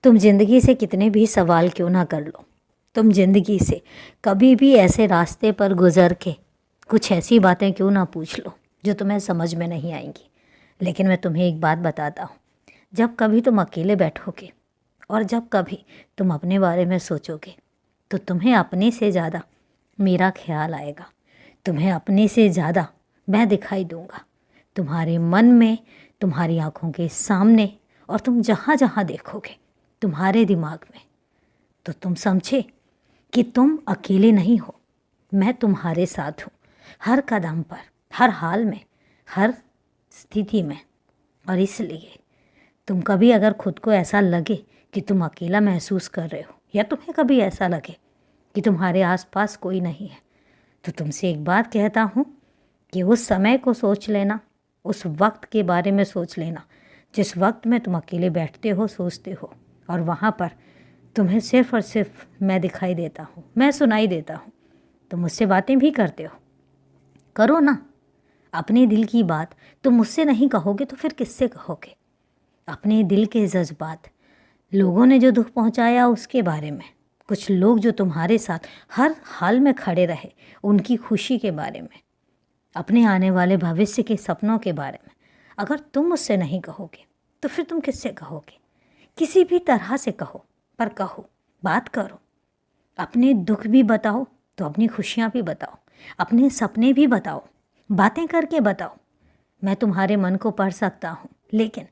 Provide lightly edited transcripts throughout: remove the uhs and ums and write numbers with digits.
तुम ज़िंदगी से कितने भी सवाल क्यों ना कर लो, तुम ज़िंदगी से कभी भी ऐसे रास्ते पर गुज़र के कुछ ऐसी बातें क्यों ना पूछ लो जो तुम्हें समझ में नहीं आएंगी। लेकिन मैं तुम्हें एक बात बताता हूँ, जब कभी तुम अकेले बैठोगे और जब कभी तुम अपने बारे में सोचोगे तो तुम्हें अपने से ज़्यादा मेरा ख्याल आएगा, तुम्हें अपने से ज़्यादा मैं दिखाई दूँगा, तुम्हारे मन में, तुम्हारी आँखों के सामने, और तुम जहाँ जहाँ देखोगे तुम्हारे दिमाग में, तो तुम समझे कि तुम अकेले नहीं हो। मैं तुम्हारे साथ हूँ, हर कदम पर, हर हाल में, हर स्थिति में। और इसलिए तुम कभी अगर खुद को ऐसा लगे कि तुम अकेला महसूस कर रहे हो, या तुम्हें कभी ऐसा लगे कि तुम्हारे आसपास कोई नहीं है, तो तुमसे एक बात कहता हूँ कि उस समय को सोच लेना, उस वक्त के बारे में सोच लेना जिस वक्त में तुम अकेले बैठते हो, सोचते हो, और वहाँ पर तुम्हें सिर्फ़ और सिर्फ मैं दिखाई देता हूँ, मैं सुनाई देता हूँ। तुम मुझसे बातें भी करते हो, करो ना। अपने दिल की बात तुम मुझसे नहीं कहोगे तो फिर किससे कहोगे? अपने दिल के जज्बात, लोगों ने जो दुख पहुँचाया उसके बारे में, कुछ लोग जो तुम्हारे साथ हर हाल में खड़े रहे उनकी खुशी के बारे में, अपने आने वाले भविष्य के सपनों के बारे में, अगर तुम मुझसे नहीं कहोगे तो फिर तुम किससे कहोगे? किसी भी तरह से कहो, पर कहो, बात करो। अपने दुख भी बताओ तो अपनी खुशियाँ भी बताओ, अपने सपने भी बताओ, बातें करके बताओ। मैं तुम्हारे मन को पढ़ सकता हूँ, लेकिन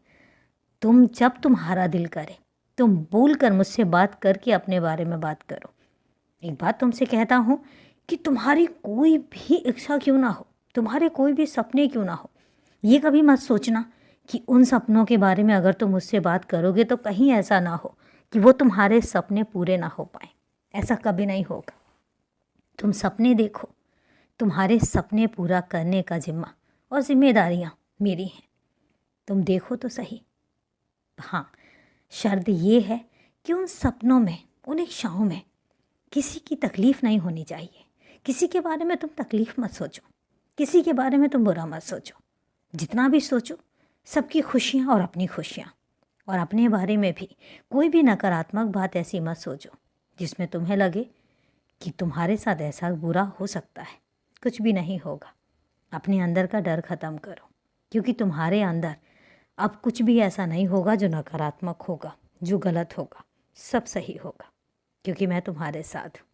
तुम जब तुम्हारा दिल करे तुम बोल कर मुझसे बात करके अपने बारे में बात करो। एक बात तुमसे कहता हूँ कि तुम्हारी कोई भी इच्छा क्यों ना हो, तुम्हारे कोई भी सपने क्यों ना हो, ये कभी मत सोचना कि उन सपनों के बारे में अगर तुम मुझसे बात करोगे तो कहीं ऐसा ना हो कि वो तुम्हारे सपने पूरे ना हो पाए। ऐसा कभी नहीं होगा। तुम सपने देखो, तुम्हारे सपने पूरा करने का जिम्मा और जिम्मेदारियाँ मेरी हैं। तुम देखो तो सही। हाँ, शर्त ये है कि उन सपनों में, उन इच्छाओं में किसी की तकलीफ़ नहीं होनी चाहिए। किसी के बारे में तुम तकलीफ़ मत सोचो, किसी के बारे में तुम बुरा मत सोचो। जितना भी सोचो सबकी खुशियाँ और अपनी खुशियाँ, और अपने बारे में भी कोई भी नकारात्मक बात ऐसी मत सोचो जिसमें तुम्हें लगे कि तुम्हारे साथ ऐसा बुरा हो सकता है। कुछ भी नहीं होगा। अपने अंदर का डर ख़त्म करो, क्योंकि तुम्हारे अंदर अब कुछ भी ऐसा नहीं होगा जो नकारात्मक होगा, जो गलत होगा। सब सही होगा, क्योंकि मैं तुम्हारे साथ हूँ।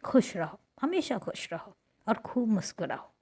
खुश रहो, हमेशा खुश रहो और खूब मुस्कुराओ।